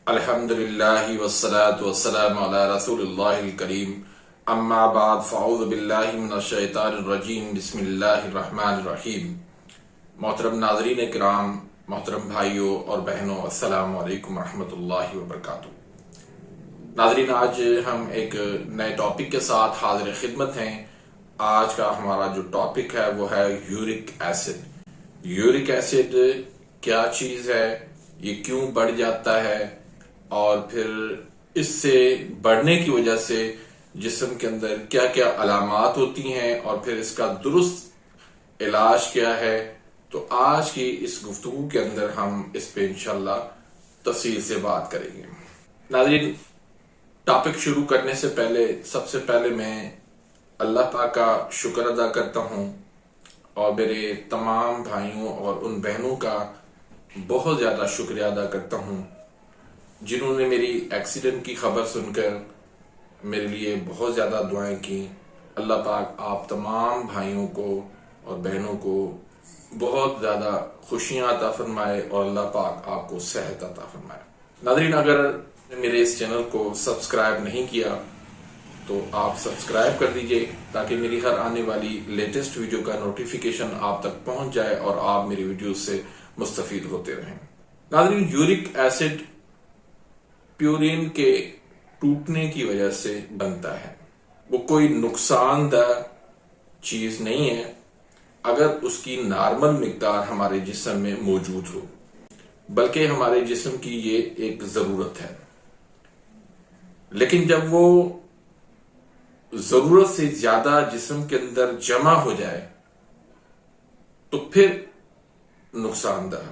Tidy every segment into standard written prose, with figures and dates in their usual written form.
الحمدللہ والصلاة والسلام علی رسول اللہ الکریم اما بعد فاعوذ باللہ من الشیطان الرجیم بسم اللہ الرحمن الرحیم۔ محترم ناظرین کرام، محترم بھائیوں اور بہنوں، السلام علیکم ورحمۃ اللہ وبرکاتہ۔ ناظرین، آج ہم ایک نئے ٹاپک کے ساتھ حاضر خدمت ہیں۔ آج کا ہمارا جو ٹاپک ہے وہ ہے یورک ایسڈ۔ یورک ایسڈ کیا چیز ہے، یہ کیوں بڑھ جاتا ہے، اور پھر اس سے بڑھنے کی وجہ سے جسم کے اندر کیا کیا علامات ہوتی ہیں، اور پھر اس کا درست علاج کیا ہے۔ تو آج کی اس گفتگو کے اندر ہم اس پہ انشاءاللہ تفصیل سے بات کریں گے۔ ناظرین، ٹاپک شروع کرنے سے پہلے سب سے پہلے میں اللہ پاک کا شکر ادا کرتا ہوں، اور میرے تمام بھائیوں اور ان بہنوں کا بہت زیادہ شکریہ ادا کرتا ہوں جنہوں نے میری ایکسیڈنٹ کی خبر سن کر میرے لیے بہت زیادہ دعائیں کی۔ اللہ پاک آپ تمام بھائیوں کو اور بہنوں کو بہت زیادہ خوشیاں عطا فرمائے، اور اللہ پاک آپ کو صحت عطا فرمائے۔ ناظرین، اگر میرے اس چینل کو سبسکرائب نہیں کیا تو آپ سبسکرائب کر دیجئے تاکہ میری ہر آنے والی لیٹسٹ ویڈیو کا نوٹیفیکیشن آپ تک پہنچ جائے اور آپ میری ویڈیوز سے مستفید ہوتے رہیں۔ ناظرین، یورک ایسڈ پیورین کے ٹوٹنے کی وجہ سے بنتا ہے۔ وہ کوئی نقصان دہ چیز نہیں ہے اگر اس کی نارمل مقدار ہمارے جسم میں موجود ہو، بلکہ ہمارے جسم کی یہ ایک ضرورت ہے۔ لیکن جب وہ ضرورت سے زیادہ جسم کے اندر جمع ہو جائے تو پھر نقصان دہ۔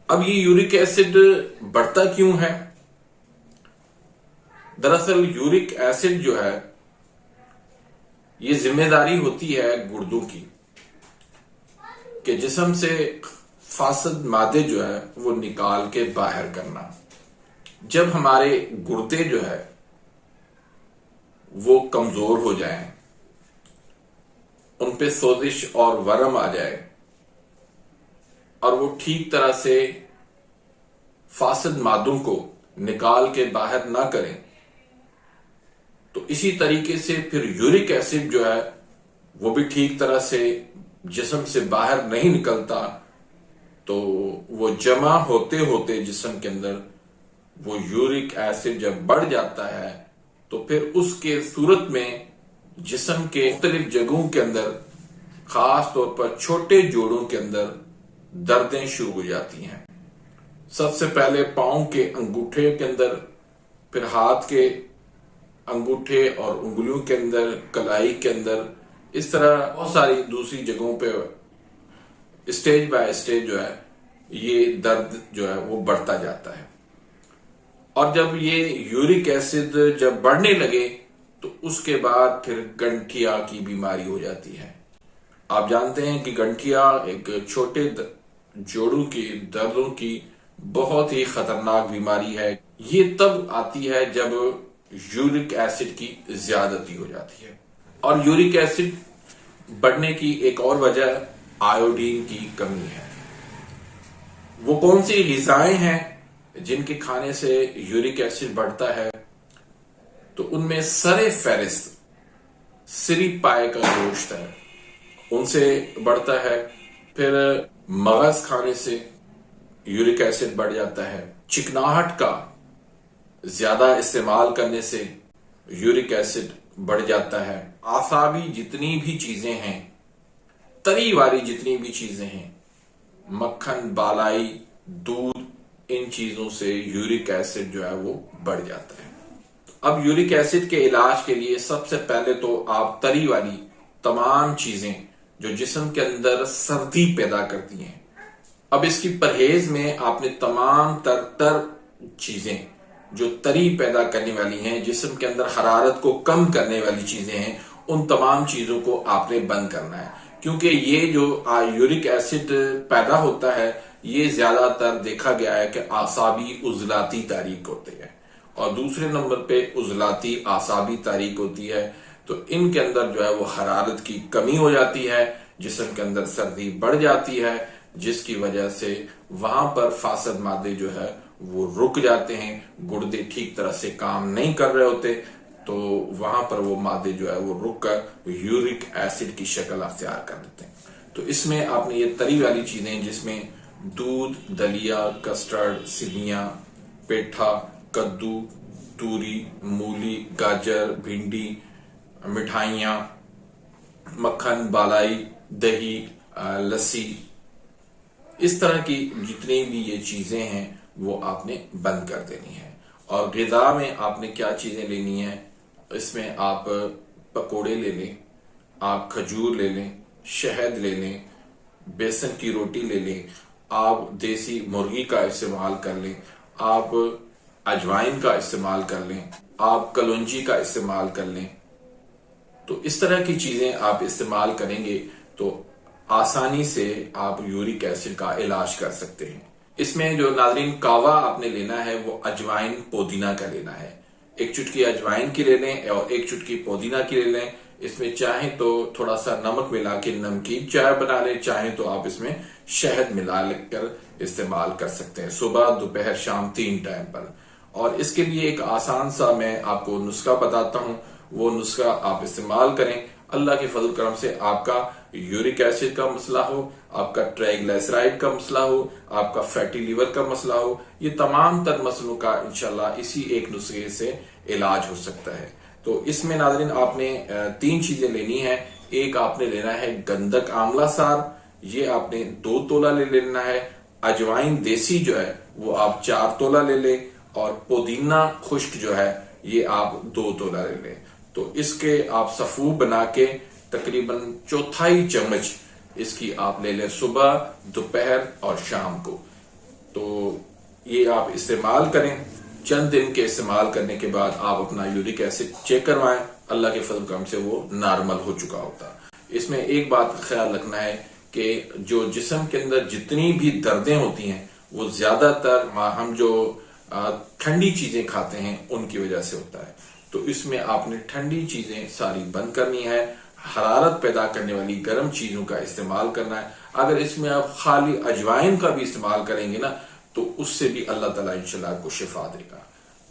اب یہ یورک ایسڈ بڑھتا کیوں ہے؟ دراصل یورک ایسڈ جو ہے یہ ذمہ داری ہوتی ہے گردوں کی کہ جسم سے فاسد مادے جو ہے وہ نکال کے باہر کرنا۔ جب ہمارے گردے جو ہے وہ کمزور ہو جائیں، ان پہ سوزش اور ورم آ جائے، اور وہ ٹھیک طرح سے فاسد مادوں کو نکال کے باہر نہ کریں، تو اسی طریقے سے پھر یورک ایسڈ جو ہے وہ بھی ٹھیک طرح سے جسم سے باہر نہیں نکلتا، تو وہ جمع ہوتے ہوتے جسم کے اندر وہ یورک ایسڈ جب بڑھ جاتا ہے تو پھر اس کے صورت میں جسم کے مختلف جگہوں کے اندر، خاص طور پر چھوٹے جوڑوں کے اندر دردیں شروع ہو جاتی ہیں۔ سب سے پہلے پاؤں کے انگوٹھے کے اندر، پھر ہاتھ کے انگوٹھے اور انگلیوں کے اندر، کلائی کے اندر، اس طرح بہت ساری دوسری جگہوں پہ اسٹیج بائی اسٹیج جو ہے یہ درد جو ہے وہ بڑھتا جاتا ہے۔ اور جب یہ یورک ایسڈ جب بڑھنے لگے تو اس کے بعد پھر گنٹھیا کی بیماری ہو جاتی ہے۔ آپ جانتے ہیں کہ گنٹھیا ایک چھوٹے جوڑوں کی دردوں کی بہت ہی خطرناک بیماری ہے۔ یہ تب آتی ہے جب یورک ایسڈ کی زیادتی ہو جاتی ہے۔ اور یورک ایسڈ بڑھنے کی ایک اور وجہ آیوڈین کی کمی ہے۔ وہ کون سی غذائیں ہیں جن کے کھانے سے یورک ایسڈ بڑھتا ہے؟ تو ان میں سر فہرست سری پائے کا گوشت ہے، ان سے بڑھتا ہے۔ پھر مغز کھانے سے یورک ایسڈ بڑھ جاتا ہے۔ چکناہٹ کا زیادہ استعمال کرنے سے یورک ایسڈ بڑھ جاتا ہے۔ اعصابی جتنی بھی چیزیں ہیں، تری والی جتنی بھی چیزیں ہیں، مکھن، بالائی، دودھ، ان چیزوں سے یورک ایسڈ جو ہے وہ بڑھ جاتا ہے۔ اب یورک ایسڈ کے علاج کے لیے سب سے پہلے تو آپ تری والی تمام چیزیں جو جسم کے اندر سردی پیدا کرتی ہیں، اب اس کی پرہیز میں آپ نے تمام تر چیزیں جو تری پیدا کرنے والی ہیں، جسم کے اندر حرارت کو کم کرنے والی چیزیں ہیں، ان تمام چیزوں کو آپ نے بند کرنا ہے، کیونکہ یہ جو یورک ایسڈ پیدا ہوتا ہے یہ زیادہ تر دیکھا گیا ہے کہ اعصابی عضلاتی تحریک ہوتے ہیں، اور دوسرے نمبر پہ عضلاتی اعصابی تحریک ہوتی ہے۔ تو ان کے اندر جو ہے وہ حرارت کی کمی ہو جاتی ہے، جسم کے اندر سردی بڑھ جاتی ہے، جس کی وجہ سے وہاں پر فاسد مادے جو ہے وہ رک جاتے ہیں، گردے ٹھیک طرح سے کام نہیں کر رہے ہوتے، تو وہاں پر وہ مادے جو ہے وہ رک کر یورک ایسڈ کی شکل اختیار کر لیتے ہیں۔ تو اس میں آپ نے یہ تری والی چیزیں جس میں دودھ، دلیا، کسٹرڈ، سیویاں، پیٹھا، کدو، توری، مولی، گاجر، بھنڈی، مٹھائیاں، مکھن، بالائی، دہی، لسی، اس طرح کی جتنی بھی یہ چیزیں ہیں وہ آپ نے بند کر دینی ہے۔ اور غذا میں آپ نے کیا چیزیں لینی ہیں، اس میں آپ پکوڑے لے لیں، آپ کھجور لے لیں، شہد لے لیں، بیسن کی روٹی لے لیں، آپ دیسی مرغی کا استعمال کر لیں، آپ اجوائن کا استعمال کر لیں، آپ کلونجی کا استعمال کر لیں۔ تو اس طرح کی چیزیں آپ استعمال کریں گے تو آسانی سے آپ یورک ایسڈ کا علاج کر سکتے ہیں۔ اس میں جو ناظرین کاوا آپ نے لینا ہے وہ اجوائن پودینہ کا لینا ہے، 1 چٹکی اجوائن کی لے لیں اور 1 چٹکی پودینہ کی لے لیں۔ اس میں چاہیں تو تھوڑا سا نمک ملا کے نمکین چائے بنا لیں، چاہیں تو آپ اس میں شہد ملا کر استعمال کر سکتے ہیں، صبح، دوپہر، شام 3 ٹائم پر۔ اور اس کے لیے ایک آسان سا میں آپ کو نسخہ بتاتا ہوں، وہ نسخہ آپ استعمال کریں۔ اللہ کے فضل کرم سے آپ کا یورک ایسڈ کا مسئلہ ہو، آپ کا ٹرائیگلیسرائڈ کا مسئلہ ہو، آپ کا فیٹی لیور کا مسئلہ ہو، یہ تمام تر مسئلوں کا انشاءاللہ اسی ایک نسخے سے علاج ہو سکتا ہے۔ تو اس میں ناظرین آپ نے 3 چیزیں لینی ہیں۔ ایک آپ نے لینا ہے گندک آملہ سار، یہ آپ نے 2 تولہ لے لینا ہے۔ اجوائن دیسی جو ہے وہ آپ 4 تولہ لے لیں، اور پودینہ خشک جو ہے یہ آپ 2 تولہ لے لیں۔ تو اس کے آپ صفو بنا کے تقریباً 1/4 چمچ اس کی آپ لے لیں صبح، دوپہر اور شام کو۔ تو یہ آپ استعمال کریں، چند دن کے استعمال کرنے کے بعد آپ اپنا یورک ایسڈ چیک کروائیں، اللہ کے فضل کرم سے وہ نارمل ہو چکا ہوتا۔ اس میں ایک بات خیال رکھنا ہے کہ جو جسم کے اندر جتنی بھی دردیں ہوتی ہیں وہ زیادہ تر ہم جو ٹھنڈی چیزیں کھاتے ہیں ان کی وجہ سے ہوتا ہے۔ تو اس میں آپ نے ٹھنڈی چیزیں ساری بند کرنی ہے، حرارت پیدا کرنے والی گرم چیزوں کا استعمال کرنا ہے۔ اگر اس میں آپ خالی اجوائن کا بھی استعمال کریں گے نا تو اس سے بھی اللہ تعالیٰ انشاءاللہ آپ کو شفا دے گا۔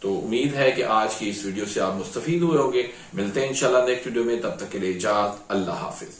تو امید ہے کہ آج کی اس ویڈیو سے آپ مستفید ہوئے ہوں گے۔ ملتے ہیں انشاءاللہ نیکسٹ ویڈیو میں، تب تک کے لیے اجازت، اللہ حافظ۔